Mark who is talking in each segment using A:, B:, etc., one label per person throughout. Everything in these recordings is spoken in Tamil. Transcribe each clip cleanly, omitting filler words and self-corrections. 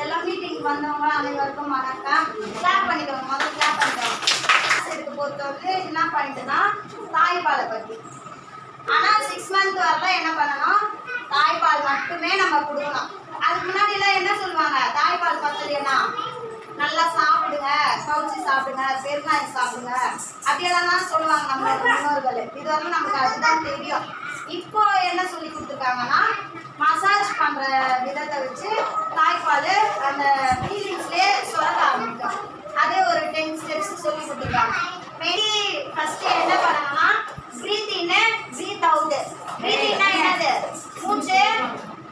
A: எல்லாம் மீட்டிங் வந்தவங்க அனைவருக்கும் வணக்கம். கிளாப் பண்ணிக்கோங்க, முதல்ல கிளாப் பண்ணிக்கோங்க. இதுக்கு பொறுத்தவரை என்ன பண்ணிட்டுனா தாய்ப்பாலை பற்றி. ஆனால் 6 மந்த் வரலாம் என்ன பண்ணணும், தாய்ப்பால் மட்டுமே நம்ம கொடுக்கணும். அதுக்கு முன்னாடிலாம் என்ன சொல்லுவாங்க, தாய்ப்பால் பத்தலைன்னா நல்லா சாப்பிடுங்க, கவுச்சி சாப்பிடுங்க, பெருங்காயம் சாப்பிடுங்க, அப்படியெல்லாம் தான் சொல்லுவாங்க நம்ம முன்னோர்கள். இது வரலாம் நமக்கு அதுதான் தெரியும். இப்போ என்ன சொல்லி கொடுத்துருக்காங்கன்னா, மசாஜ் பண்ணுற விதத்தை வச்சு தாய்ப்பால் அந்த ஃபீலிங்ஸ்லேயே சுரக்க ஆரம்பிக்கும். அதே ஒரு 10 ஸ்டெப்ஸ் சொல்லி கொடுத்துருக்காங்க. மெடி ஃபஸ்ட்டு என்ன பண்ணணும்னா, ப்ரீத் இன்னு ப்ரீத் அவுட்டு. ப்ரீத் இன்னா என்னது, மூச்சு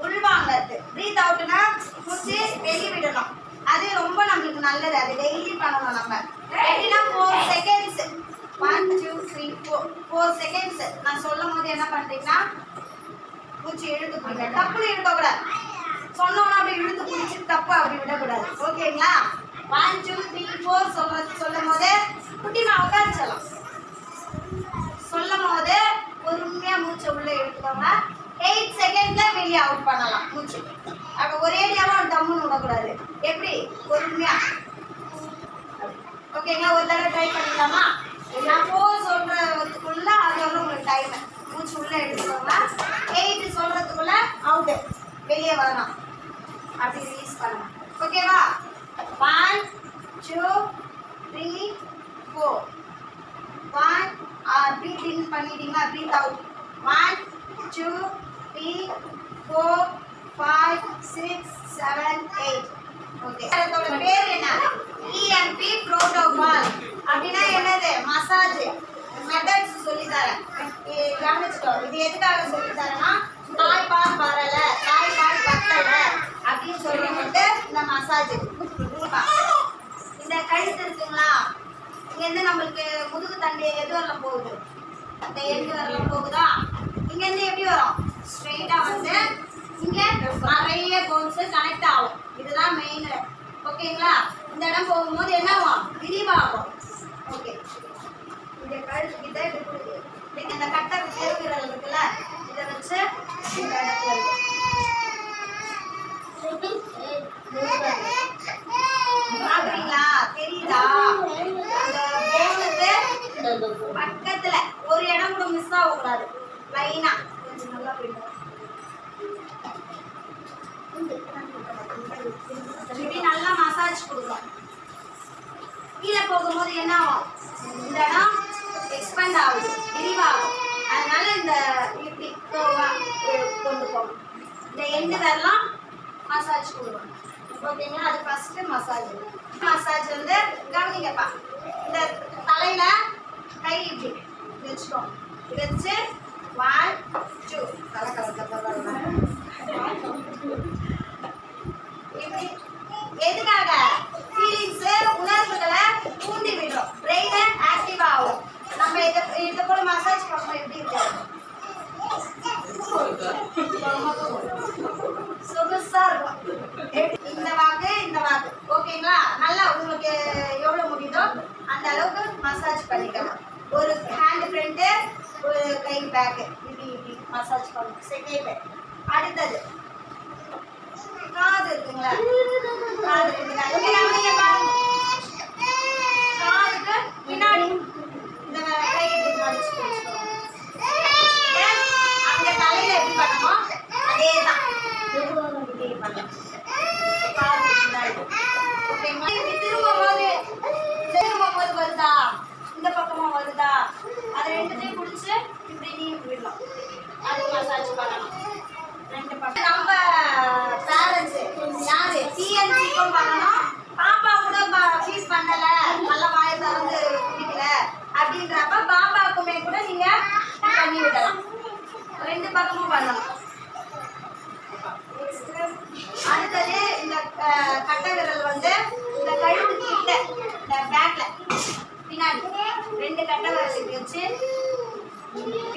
A: உள்வாங்கிறது. ப்ரீத் அவுட்டுனா மூச்சு வெளியே விடணும். அது ரொம்ப நம்மளுக்கு நல்லது, அது டெய்லி பண்ணணும். நம்ம எப்படின்னா 4 செகண்ட்ஸ், 1 2 3 4 செகண்ட்ஸ் நான் சொல்லும் போது என்ன பண்ணுறீங்கன்னா, மூச்சு இழுத்து பிடிங்க. தப்புன்னு இழுக்கக்கூடாது, சொன்னோன்னா அப்படி இழுத்து பிடிச்சி தப்பு அப்படி விடக்கூடாது. ஓகேங்களா? 1 2 3 4 சொல்லும் போது குட்டிமா உட்காந்துச்சலாம். சொல்லும் போது பொறுமையாக மூச்சை உள்ளே எடுத்துக்கோங்க. 8 செகண்ட்ல வெளியே அவுட் பண்ணலாம் மூச்சு. அப்போ ஒரேடியாவும் தம்முன்னு விடக்கூடாது. எப்படி, பொறுமையா. ஓகேங்களா? ஒரு தடவை ட்ரை பண்ணிக்கலாமா? நான் 4 சொல்றதுக்குள்ள அது வந்து உங்களுக்கு டைம். மூச்சு உள்ள எடுத்துக்கோங்க. 8 சொல்றதுக்குள்ள அவுட்டு, வெளியே வரணும். அப்படி ரிலீஸ் பண்ணணும். ஓகேவா? 1 2 3 4 1 ப்ரீத் இன் பண்ணிட்டீங்களா, ப்ரீத் அவுட். 1 2 3 4 5 6 7 8. ஓகே, அதோட பேர் என்ன? EMP protocol. அப்படின்னா என்னது, மசாஜ் மெத்தட்ஸ் சொல்லி தரேன். கவனிச்சுக்கோ. இது எதுக்காக சொல்லி தரேன்னா, தாய்ப்பால் வரல, தாய்ப்பால் பத்தல அப்படின்னு சொல்லிட்டு இந்த மசாஜ். இந்த கழுத்து இருக்குங்களா, இங்கேருந்து நம்மளுக்கு முதுகு தண்டு எது வரலாம் போகுது, இந்த எண்டு வரலாம் போகுதா, இங்கேருந்து எப்படி வரும், ஸ்ட்ரெயிட்டாக வந்து இங்கே நிறைய போன்ஸு கனெக்ட் ஆகும். இதுதான் மெயின். ஓகேங்களா? இந்த இடம் போகும்போது என்ன ஆகும், விரிவாகும். ஓகே, இந்த கழுத்துக்கிட்ட இந்த கட்டை விரல் இருக்குல்ல, இதை வச்சு இந்த இடத்துல பாக்குறீங்களா, தெரியுதா? அந்த போனுக்கு பக்கத்துல ஒரு இடம் கூட மிஸ் ஆகக்கூடாது. லைனா கொஞ்சம் நல்லா போயிடும். இப்படி நல்லா மசாஜ் கொடுக்கும். கீழே போகும்போது என்ன ஆகும், இந்த இடம் எக்ஸ்பேண்ட் ஆகுது, விரிவாகும். அதனால இந்த இப்படி கொண்டு போகும். இந்த எண்டு வரலாம் மசாஜ் கொடுக்கணும். ஓகேங்களா? அது ஃபர்ஸ்ட் மசாஜ். மசாஜ் வந்து கவனிங்கப்பா, இந்த தலையில கை இப்படி வச்சுக்கோங்க. வச்சு 1 2 தலை கலக்க இப்படி. எதுக்காக? ஃபீலிங்ஸ், உணர்வுகளை தூண்டி விடுறோம், பிரெயினை ஆக்டிவ் ஆகும். நம்ம இதை போல மசாஜ் பண்ணோம். எப்படி இருக்கு, சொகுசா இருக்கும். இந்த வாக்கு ஓகேங்களா? நல்லா உங்களுக்கு எவ்வளோ முடியுதோ அந்த அளவுக்கு மசாஜ் பண்ணிக்கலாம். ஒரு ஹேண்ட் ஃப்ரண்ட்டு, ஒரு கை பேக்கு, இப்படி மசாஜ் பண்ணணும். செகண்ட். அடுத்தது காது இருக்குங்களா, காது காதுக்கு பின்னாடி இந்த கை இப்படி மடிச்சு பிடிச்சிக்கோங்க. அந்த தலையில எப்படி பண்ணணுமோ அதே தான் இப்படி பண்ணலாம். காது பின்னாடி. ஓகேங்களா? இப்படி திரும்பும்போது வருதா, இந்த பக்கமும் வருதா, அது ரெண்டுத்தையும் பிடிச்சி இப்படி நீ விடலாம். அது மசாஜ் பண்ணணும். 2 பக்கம். நம்ம பேரண்ட்ஸு யாரு TNCக்கும் பண்ணணும். பாப்பா கூட ஃபீஸ் பண்ணல, நல்லா வாயை திறந்து குடிக்கல அப்படின்றப்ப பாப்பாக்குமே கூட நீங்க பண்ணி விடலாம். 2 பக்கமும் பண்ணணும். அடுத்தது இந்த கட்டை விரல் வந்து இந்த கழுத்து கிட்ட, இந்த பேக்ல பின்னாடி 2 கட்டை விரல் இப்படி வச்சு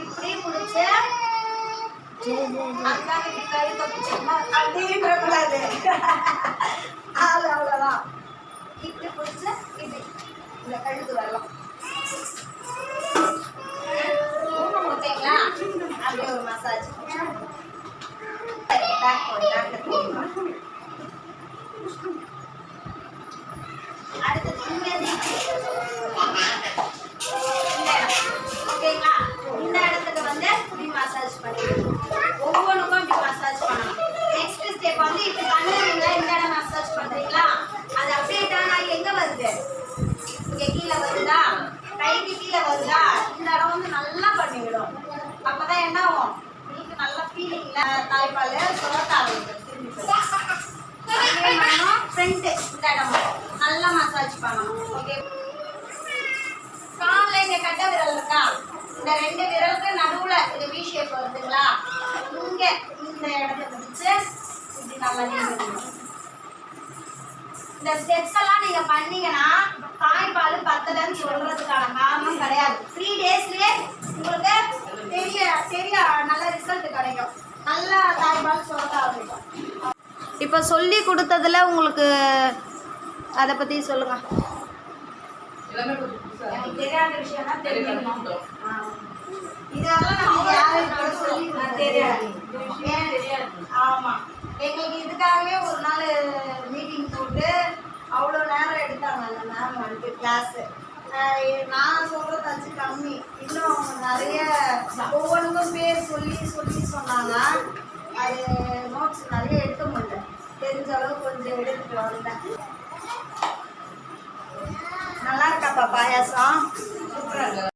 A: இப்படி முடிச்சு, அதுக்காக இப்படி கழுத்தை பிடிச்சோம்னா அப்படின்ற கூடாது. அவ்வளோதான். இப்படி பிடிச்சி இப்படி இந்த கழுத்து வரலாம். ஓகேங்களா? அப்படியே ஒரு மசாஜ். பேக் அடுத்தது இங்கேருந்து ஓகேங்களா? இந்த இடத்துக்கு வந்து இப்படி மசாஜ் பண்ணிக்கணும். ஒவ்வொன்றுக்கும் இப்படி மசாஜ் பண்ணணும். நெக்ஸ்ட் ஸ்டெப் வந்து இப்படி பண்ணுவீங்களா, இந்த இடம் மசாஜ் பண்ணுறீங்களா, அது அப்படியே டர்ன் ஆகி எங்கே வருது? இங்கே கீழே வருதா, கைக்கு கீழே வருதா? இந்த இடம் வந்து நல்லா பண்ணிவிடும். அப்போ தான் என்ன ஆகும், உங்களுக்கு நல்ல ஃபீலிங்கில் தாய்ப்பால் சுரக்க ஆரம்பிக்கும். திரும்பி பண்ணணும். ஃப்ரண்ட்டு இந்த இடம் நல்லா மசாஜ் பண்ணணும். ஓகே, காலில் இங்கே கட்டை விரல் இருக்கா, இந்த 2 விரலுக்கு நடுவில் இது வி ஷேப் வருதுங்களா, இங்கே இந்த இடத்த பிடிச்சி இப்படி நல்லா நீங்க இந்த ஸ்டெப்ஸ் எல்லாம் நீங்கள் பண்ணீங்கன்னா தாய்ப்பால் பத்தலைன்னு சொல்கிறதுக்கான காரணம் கிடையாது. 3 டேஸ்லேயே உங்களுக்கு தெரிய நல்ல ரிசல்ட் கிடைக்கும். நல்லா தாய்ப்பால் சொல்ல ஆரம்பிக்கும். இப்போ சொல்லி கொடுத்ததில் உங்களுக்கு அதை பற்றி சொல்லுங்கள். எனக்கு தெரியாத விஷயம்னா தெரியும். இதெல்லாம் நம்ம யாரும் சொல்லி தெரியாது. ஆமாம், எங்களுக்கு இதுக்காகவே ஒரு நாள் மீட்டிங் போட்டு அவ்வளோ நேரம் எடுத்தாங்க அந்த மேம் வந்துட்டு கிளாஸு. நான் சொல்கிறதாச்சு கம்மி, இன்னும் அவங்க நிறைய ஒவ்வொன்றுக்கும் பேர் சொல்லி சொன்னாங்க. அது நோட்ஸ் நிறைய எடுக்க முடியல, தெரிஞ்ச அளவு கொஞ்சம் எடுத்துட்டு வந்தேன். நல்லா இருக்காப்பா பாயாசம்? சூப்பராக